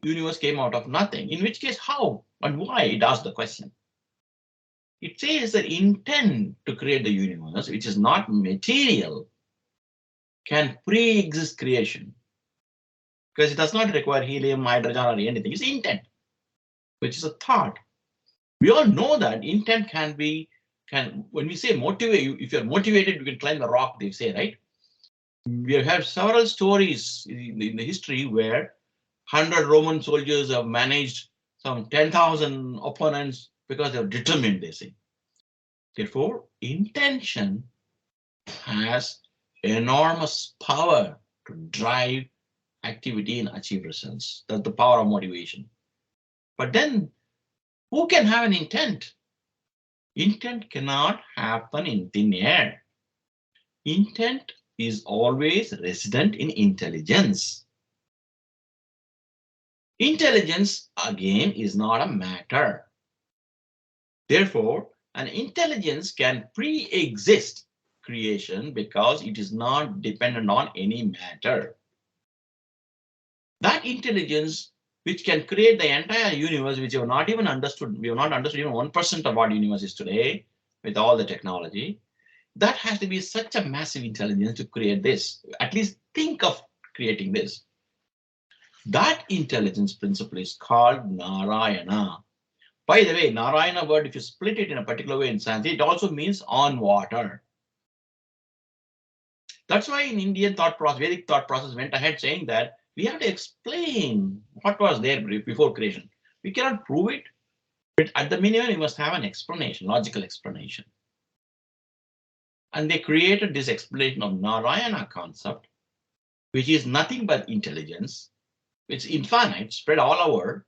universe came out of nothing. In which case, how and why? It asks the question. It says that intent to create the universe, which is not material, can pre-exist creation because it does not require helium, hydrogen, or anything. It's intent, which is a thought. We all know that intent when we say motivate, if you're motivated, you can climb the rock, they say, right? We have had several stories in the history where 100 Roman soldiers have managed some 10,000 opponents because they're determined, they say. Therefore, intention has enormous power to drive activity and achieve results. That's the power of motivation. But then, who can have an intent? Intent cannot happen in thin air. Intent is always resident in intelligence. Intelligence, again, is not a matter. Therefore, an intelligence can pre-exist creation because it is not dependent on any matter. That intelligence which can create the entire universe, which we have not even understood, we have not understood even 1% of what the universe is today with all the technology, that has to be such a massive intelligence to create this. At least think of creating this. That intelligence principle is called Narayana. By the way, Narayana word, if you split it in a particular way in Sanskrit, it also means on water. That's why in Indian thought process, Vedic thought process went ahead saying that we have to explain what was there before creation. We cannot prove it, but at the minimum, we must have an explanation, logical explanation. And they created this explanation of Narayana concept, which is nothing but intelligence. It's infinite, spread all over.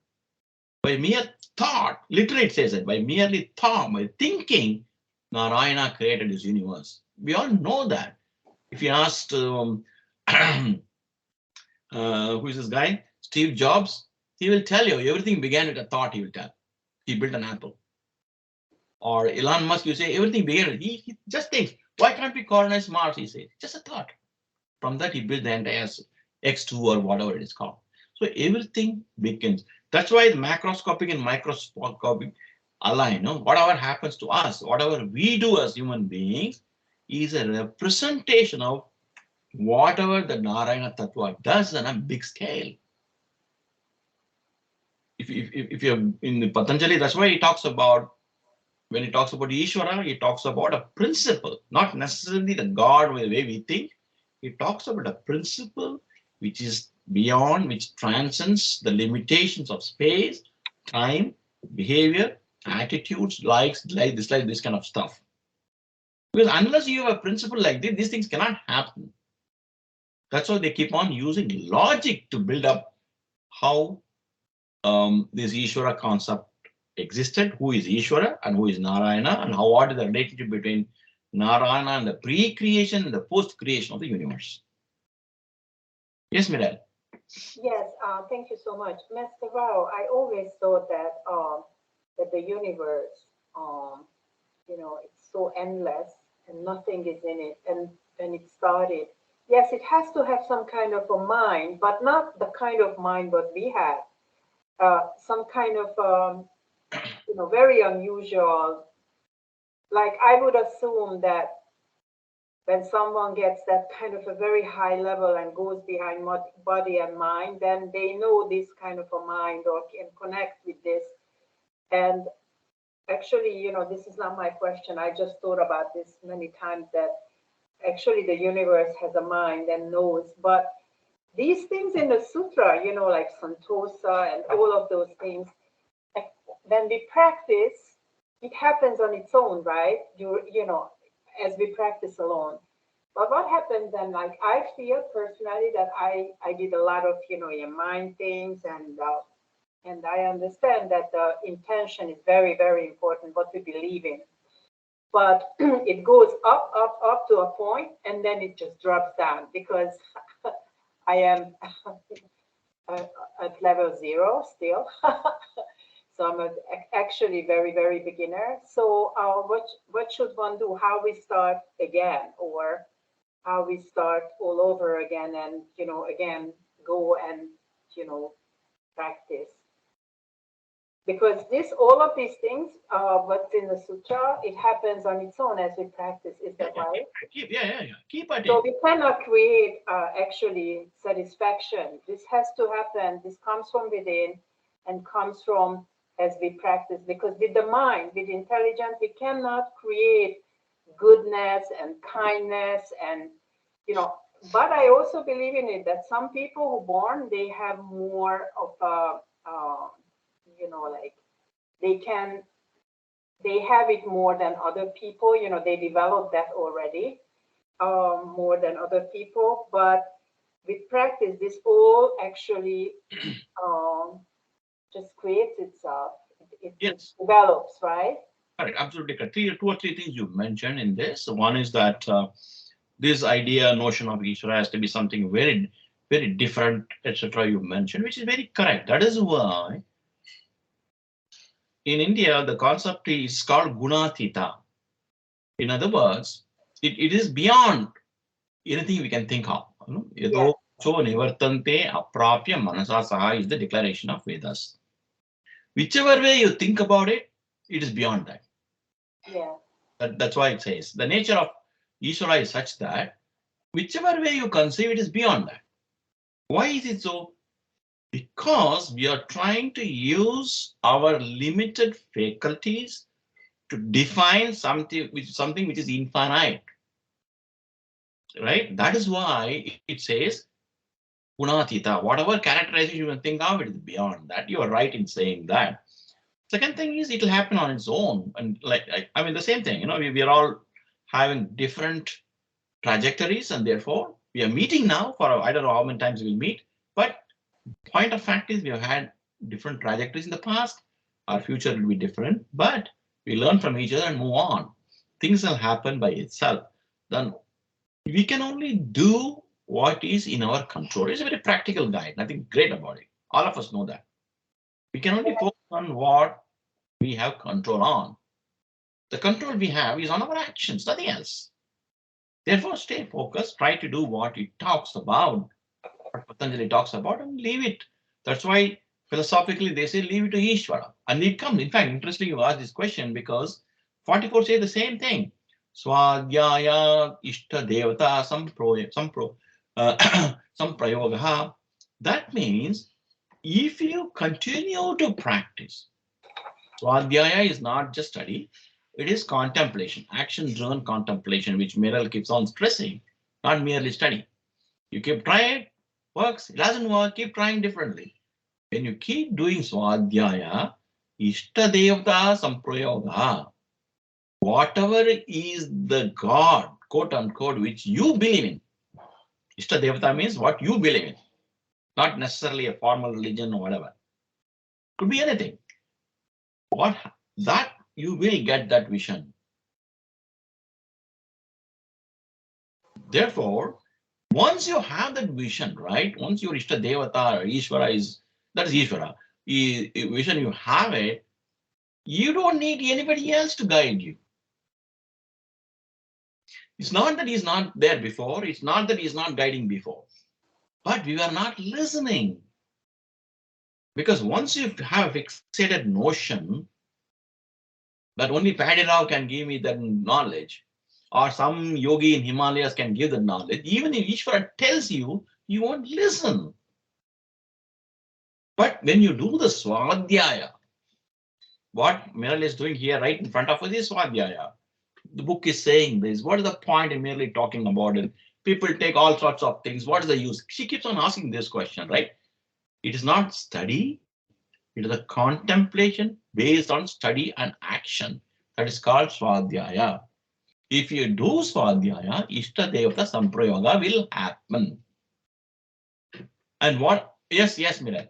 By mere thought, literally it says that by merely thought, by thinking, Narayana created this universe. We all know that. If you asked, who is this guy? Steve Jobs, he will tell you everything began with a thought, he will tell. He built an Apple. Or Elon Musk, you say everything began with, he just thinks, why can't we colonize Mars? He says, just a thought. From that, he built the entire X2 or whatever it is called. So everything begins. That's why the macroscopic and microscopic align. No? Whatever happens to us, whatever we do as human beings, is a representation of whatever the Narayana Tattva does on a big scale. If you're in the Patanjali, that's why he talks about, when he talks about Ishvara, he talks about a principle, not necessarily the God the way we think. He talks about a principle which is beyond, which transcends the limitations of space, time, behavior, attitudes, likes, dislike, this kind of stuff. Because unless you have a principle like this, these things cannot happen. That's why they keep on using logic to build up how this Ishvara concept existed, who is Ishvara and who is Narayana, and what is the relationship between Narayana and the pre-creation and the post-creation of the universe. Yes, Miral. Yes, thank you so much. Mr. Rao, I always thought that the universe, it's so endless and nothing is in it. And when it started, yes, it has to have some kind of a mind, but not the kind of mind what we have. some kind of very unusual. Like I would assume that when someone gets that kind of a very high level and goes behind body and mind, then they know this kind of a mind or can connect with this. And actually, this is not my question. I just thought about this many times that actually the universe has a mind and knows. But these things in the sutra, like Santosa and all of those things, when we practice, it happens on its own, right? As we practice alone. But what happens then? Like I feel personally that I did a lot of your mind things, and I understand that the intention is very very important, what we believe in. But it goes up up up to a point, and then it just drops down because I am at level 0 still. So I'm actually very, very beginner. So what should one do? How we start again, or how we start all over again, and again go and practice. Because all of these things, what's in the sutra, it happens on its own as we practice. Is that right? Keep at So it. we cannot create actually satisfaction. This has to happen. This comes from within and comes from as we practice. Because with the mind, with intelligence, we cannot create goodness and kindness and But I also believe in it that some people who born, they have more of a like they have it more than other people. They develop that already more than other people. But with practice, this all actually um, just creates itself. It Yes. develops, right? Correct. Absolutely correct. Two or three things you mentioned in this. One is that this idea, notion of Ishvara has to be something very, very different, etc. You mentioned, which is very correct. That is why in India, the concept is called Gunatita. In other words, it is beyond anything we can think of. Yeah, Yato cho nivartante aprapya manasa saha is the declaration of Vedas. Whichever way you think about it, it is beyond that. yeah, That's why it says the nature of Ishvara is such that whichever way you conceive it is beyond that. Why is it so? Because we are trying to use our limited faculties to define something which is infinite, right? That is why it says Gunatita. Whatever characterization you can think of, it is beyond that. You are right in saying that. Second thing is it will happen on its own, and I mean the same thing. We are all having different trajectories, and therefore we are meeting now for I don't know how many times we'll meet, but point of fact is we have had different trajectories in the past. Our future will be different, but we learn from each other and move on. Things will happen by itself. Then we can only do what is in our control. It's a very practical guide. Nothing great about it. All of us know that. We can only focus on what we have control on. The control we have is on our actions, nothing else. Therefore, stay focused, try to do what it talks about, what Patanjali talks about, and leave it. That's why philosophically they say leave it to Ishvara. And it comes. In fact, interesting you ask this question because 44 say the same thing. Swadhyaya Ishta Devata Samprayogaha. That means if you continue to practice, Swadhyaya is not just study, it is contemplation, action-driven contemplation, which Meral keeps on stressing, not merely study. You keep trying it, works, it doesn't work, keep trying differently. When you keep doing Swadhyaya, Ishta Devata Samprayoga, whatever is the God, quote unquote, which you believe in. Ishta Devata means what you believe in, not necessarily a formal religion or whatever. Could be anything. What that you will get that vision. Therefore, once you have that vision, right? Once your Ishta Devata or Ishvara that is Ishvara, vision you have it, you don't need anybody else to guide you. It's not that he's not there before, it's not that he's not guiding before, but we were not listening. Because once you have a fixated notion that only Padirav can give me that knowledge, or some yogi in Himalayas can give the knowledge, even if Ishvara tells you, you won't listen. But when you do the Swadhyaya, what Meral is doing here right in front of us is Swadhyaya. The book is saying this. What is the point in merely talking about it? People take all sorts of things. What is the use? She keeps on asking this question, right? It is not study. It is a contemplation based on study and action. That is called Swadhyaya. If you do Swadhyaya, Ishta Devata Samprayoga will happen. And what? Yes, yes, Mirai.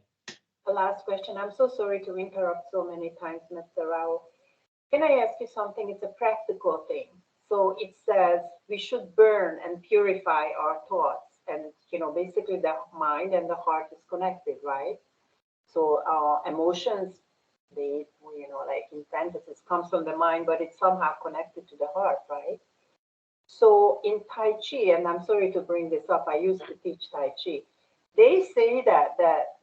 The last question. I'm so sorry to interrupt so many times, Mr. Rao. Can I ask you something? It's a practical thing. So it says we should burn and purify our thoughts. And, basically the mind and the heart is connected, right? So emotions, they, like in parentheses, comes from the mind, but it's somehow connected to the heart, right? So in Tai Chi, and I'm sorry to bring this up, I used to teach Tai Chi. They say that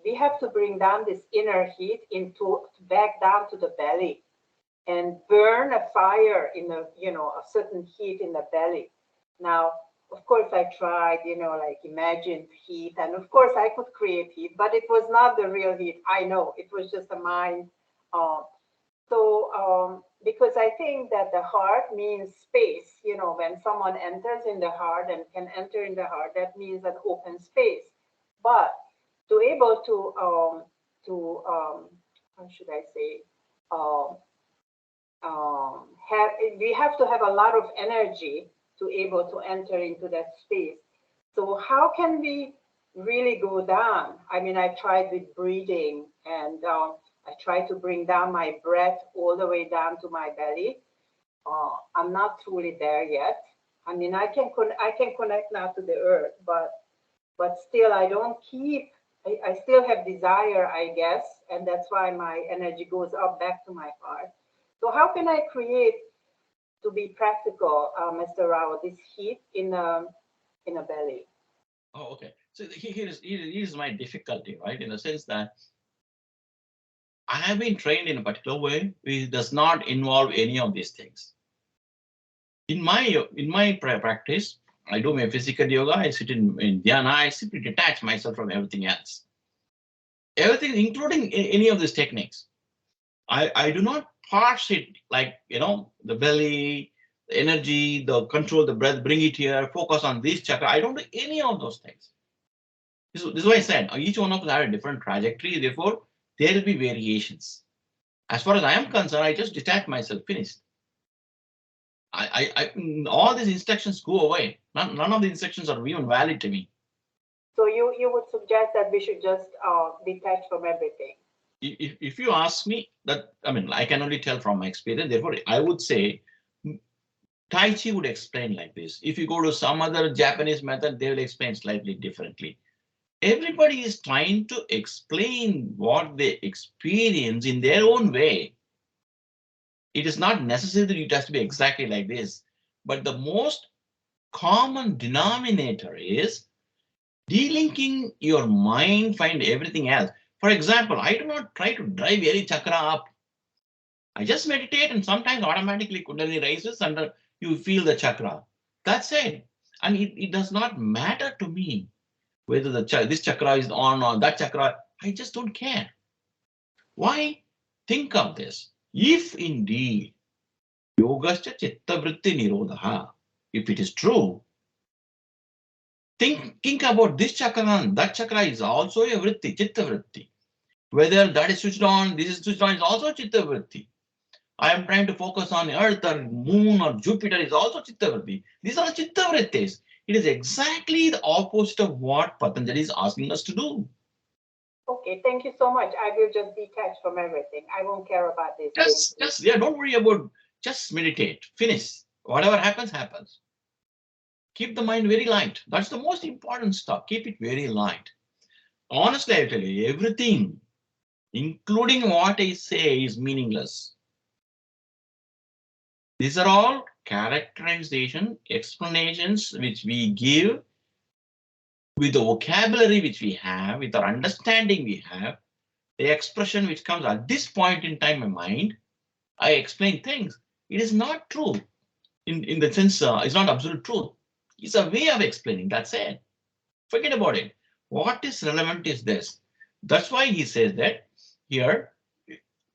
we have to bring down this inner heat into back down to the belly and burn a fire in a certain heat in the belly. Now, of course, I tried, like imagined heat, and of course I could create heat, but it was not the real heat. I know it was just a mind. Uh, because I think that the heart means space. When someone enters in the heart and can enter in the heart, that means an open space. But to able to how should I say? Um, we have to have a lot of energy to able to enter into that space. So how can we really go down? I mean, I tried with breathing, and I tried to bring down my breath all the way down to my belly. I'm not truly there yet. I mean, I can connect now to the earth, but still I don't keep. I still have desire, I guess, and that's why my energy goes up back to my heart. So how can I create, to be practical, Mr. Rao, this heat in a belly? Oh, okay. So here's my difficulty, right? In the sense that I have been trained in a particular way which does not involve any of these things. In my practice, I do my physical yoga, I sit in dhyana, I simply detach myself from everything else. Everything, including any of these techniques. I do not parse it like, the belly, the energy, the control, the breath, bring it here, focus on this chakra. I don't do any of those things. This is why I said each one of us have a different trajectory. Therefore, there will be variations. As far as I am concerned, I just detach myself, finished. All these instructions go away. None of the instructions are even valid to me. So you would suggest that we should just detach from everything? If you ask me, that, I mean, I can only tell from my experience. Therefore, I would say Tai Chi would explain like this. If you go to some other Japanese method, they will explain slightly differently. Everybody is trying to explain what they experience in their own way. It is not necessary that it has to be exactly like this, but the most common denominator is delinking your mind, find everything else. For example, I do not try to drive any chakra up. I just meditate, and sometimes automatically Kundalini rises and you feel the chakra. That's it. And it does not matter to me whether this chakra is on or that chakra. I just don't care. Why? Think of this. If indeed yogascha chitta vritti nirodha, if it is true, think about this chakra and that chakra is also a vritti, chitta vritti. Whether that is switched on, this is switched on, is also chitta vritti. I am trying to focus on Earth or Moon or Jupiter, is also chitta vritti. These are chitta vrittis. It is exactly the opposite of what Patanjali is asking us to do. Okay, thank you so much. I will just detach from everything. I won't care about this. Don't worry about, just meditate, finish. Whatever happens, happens. Keep the mind very light. That's the most important stuff. Keep it very light. Honestly, I tell you, everything, including what I say, is meaningless. These are all characterization, explanations which we give with the vocabulary which we have, with our understanding we have. the expression which comes at this point in time in my mind, I explain things. It is not true in the sense it's not absolute truth. It's a way of explaining. That's it. Forget about it. What is relevant is this. That's why he says that here,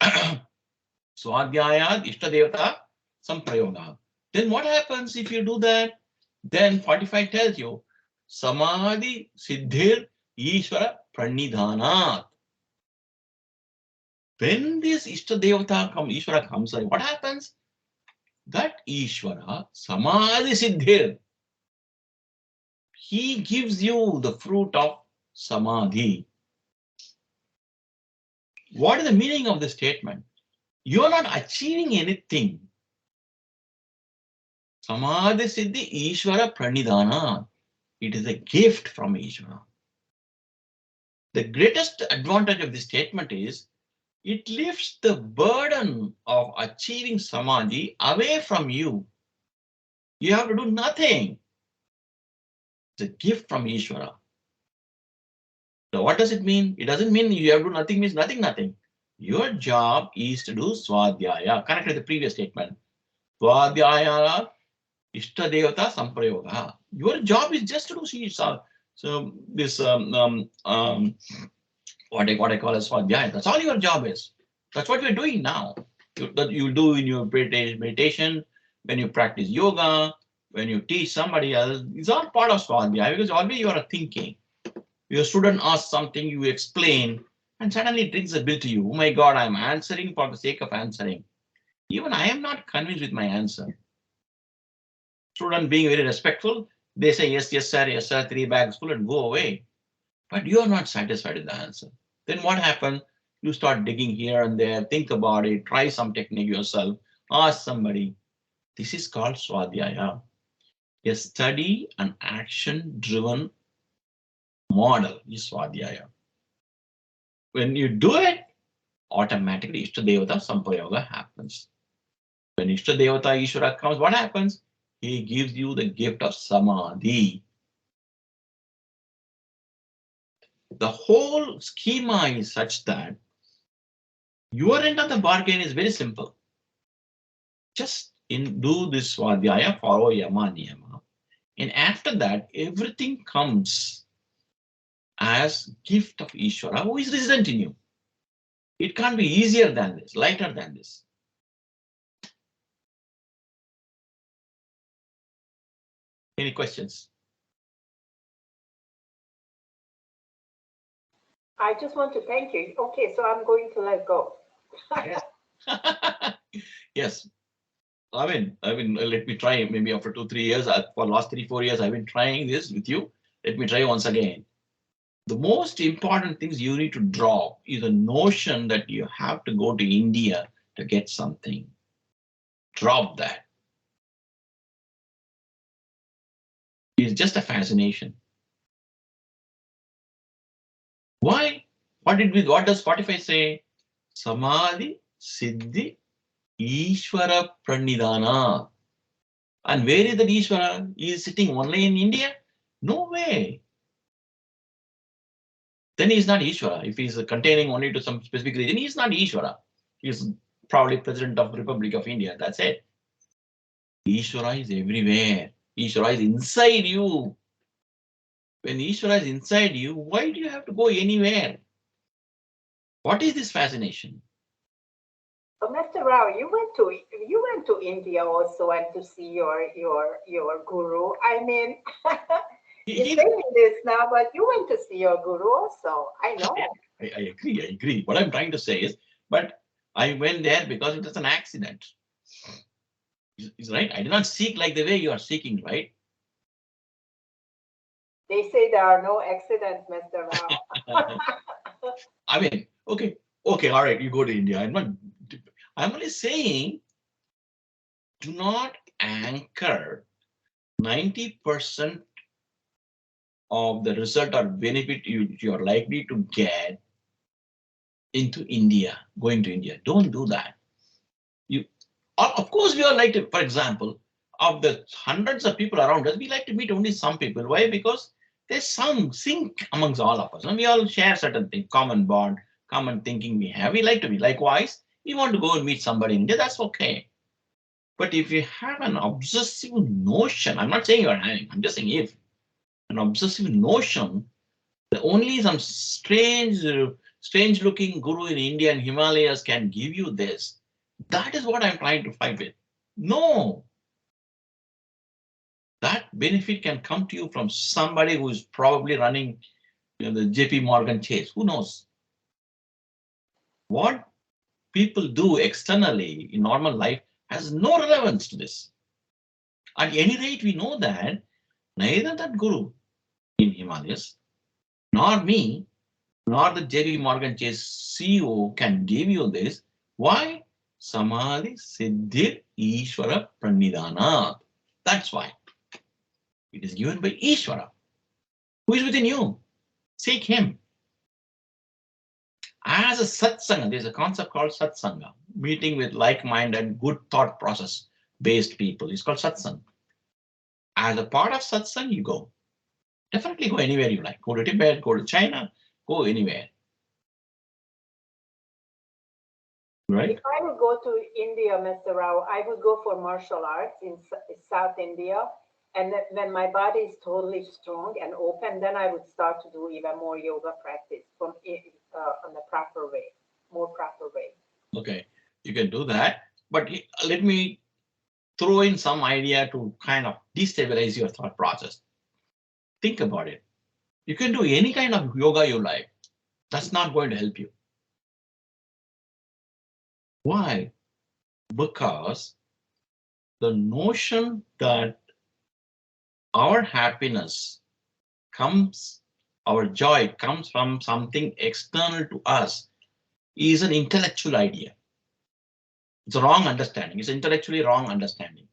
Swadhyaya, Ishta Devata, Samprayoga. Then what happens if you do that? Then 45 tells you, Samadhi Siddhir Ishvara Pranidhanat. When this Ishta Devata Ishvara comes, what happens? That Ishvara, Samadhi Siddhir, he gives you the fruit of Samadhi. What is the meaning of this statement? You are not achieving anything. Samadhi Siddhi Ishvara Pranidhana. It is a gift from Ishvara. The greatest advantage of this statement is it lifts the burden of achieving Samadhi away from you. You have to do nothing. It's a gift from Ishvara. So what does it mean? It doesn't mean you have to do nothing means nothing, nothing. Your job is to do Swadhyaya. Connect with the previous statement. Swadhyaya Ishta Devata Samprayoga. Your job is just to do Sisa. So this what I call as Swadhyaya. That's all your job is. That's what you're doing now. That you do in your meditation, when you practice yoga, when you teach somebody else. It's all part of Swadhyaya because always you are thinking. Your student asks something, you explain, and suddenly it rings a bell to you. Oh my God, I'm answering for the sake of answering. Even I am not convinced with my answer. Student being very respectful, they say, yes, yes, sir, 3 bags full and go away. But you are not satisfied with the answer. Then what happens? You start digging here and there, think about it, try some technique yourself, ask somebody. This is called Swadhyaya, a study and action-driven model is Swadhyaya. When you do it, automatically Ishta Devata Sampayoga happens. When Ishta Devata Ishvara comes, what happens? He gives you the gift of Samadhi. The whole schema is such that your end of the bargain is very simple. Just do this Swadhyaya, follow Yama Niyama. And after that, everything comes as gift of Ishvara who is resident in you. It can't be easier than this, lighter than this. Any questions? I just want to thank you. Okay, so I'm going to let go. Yes. I mean, let me try. Maybe after 2-3 years, for the last 3-4 years, I've been trying this with you. Let me try once again. The most important things you need to drop is the notion that you have to go to India to get something. Drop that. It's just a fascination. Why? What does Spotify say? Samadhi Siddhi Ishvara Pranidhana. And where is that Ishvara? He is sitting only in India? No way. Then he is not Ishvara. If he is containing only to some specific region, he is not Ishvara. He is probably President of the Republic of India. That's it. Ishvara is everywhere. Ishvara is inside you. When Ishvara is inside you, why do you have to go anywhere? What is this fascination? But Mr. Rao, you went to India also and to see your guru. I mean, you're saying this now, but you went to see your guru also. I know. I agree. What I'm trying to say is, but I went there because it was an accident. Is right? I did not seek like the way you are seeking, right? They say there are no accidents, Mr. Rao. I mean, okay, all right, you go to India. I'm only saying, do not anchor 90% of the result or benefit you are likely to get into India, going to India. Don't do that. Of course, we all like to, for example, of the hundreds of people around us, we like to meet only some people. Why? Because there's some sync amongst all of us. And we all share certain things, common bond, common thinking we have. We like to be. Likewise, you want to go and meet somebody in India, that's okay. But if you have an obsessive notion, I'm not saying you're having, I'm just saying if an obsessive notion, that only some strange looking guru in India and Himalayas can give you this. That is what I'm trying to fight with. No, that benefit can come to you from somebody who is probably running the JP Morgan Chase. Who knows? What people do externally in normal life has no relevance to this. At any rate, we know that neither that guru in Himalayas, nor me, nor the JP Morgan Chase CEO can give you this. Why? Samadhi Siddhir Ishvara Pranidhanat. That's why. It is given by Ishvara, who is within you. Seek him. As a satsanga, there's a concept called satsanga, meeting with like-minded, good thought process based people. It's called satsang. As a part of satsang, you go. Definitely go anywhere you like. Go to Tibet, go to China, go anywhere. Right? If I would go to India, Mr. Rao, I would go for martial arts in South India. And when my body is totally strong and open, then I would start to do even more yoga practice from on the proper way, more proper way. Okay, you can do that. But let me throw in some idea to kind of destabilize your thought process. Think about it. You can do any kind of yoga you like. That's not going to help you. Why? Because the notion that our happiness comes, our joy comes from something external to us is an intellectual idea. It's a wrong understanding. It's an intellectually wrong understanding.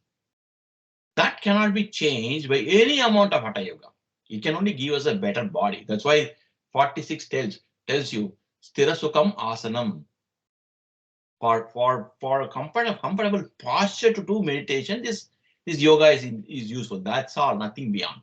That cannot be changed by any amount of Hatha Yoga. It can only give us a better body. That's why 46 tells you Sthira Sukham Asanam. For a comfortable posture to do meditation, this yoga is useful. That's all, nothing beyond.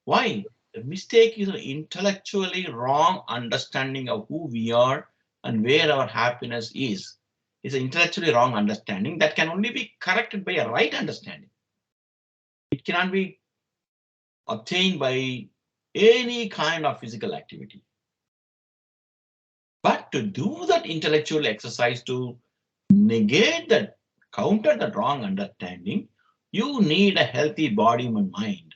Why? The mistake is an intellectually wrong understanding of who we are and where our happiness is. It's an intellectually wrong understanding that can only be corrected by a right understanding. It cannot be obtained by any kind of physical activity. But to do that intellectual exercise to negate that, counter that wrong understanding, you need a healthy body and mind,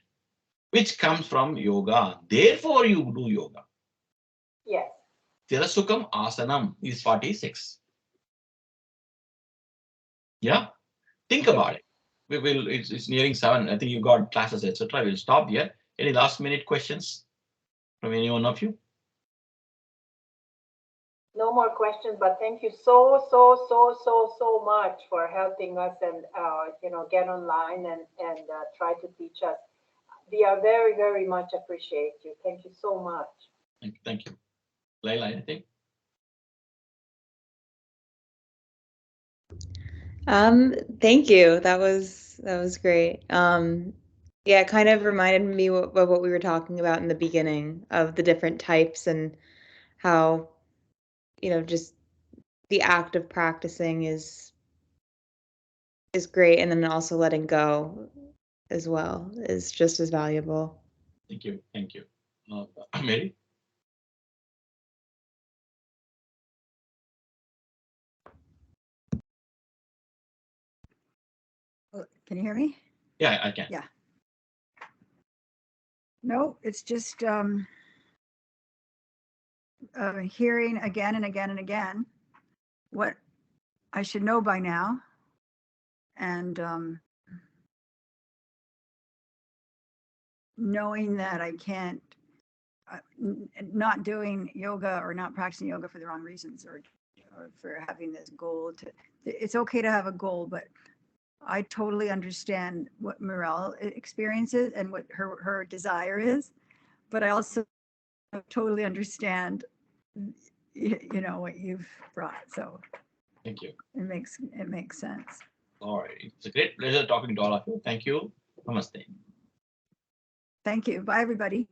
which comes from yoga. Therefore, you do yoga. Yes. Tirasukam Asanam is 46. Yeah, think about it. We will. It's nearing 7. I think you got classes, etc. We'll stop here. Any last minute questions from any one of you? No more questions, but thank you so much for helping us and get online and try to teach us. We are very much appreciate you. Thank you so much. Thank you. Laila, anything? Thank you. That was great. Yeah, it kind of reminded me of what we were talking about in the beginning of the different types and how, just the act of practicing is great, and then also letting go as well is just as valuable. Thank you. Thank you. Mary? Can you hear me? Yeah, I can. Yeah. No, it's just hearing again and again and again what I should know by now, and knowing that I can't, not doing yoga or not practicing yoga for the wrong reasons, or for having this goal to. It's okay to have a goal, but I totally understand what Mirelle experiences and what her desire is, but I also totally understand, what you've brought. So Thank you. It makes sense. All right. It's a great pleasure talking to all of you. Thank you. Namaste. Thank you. Bye, everybody.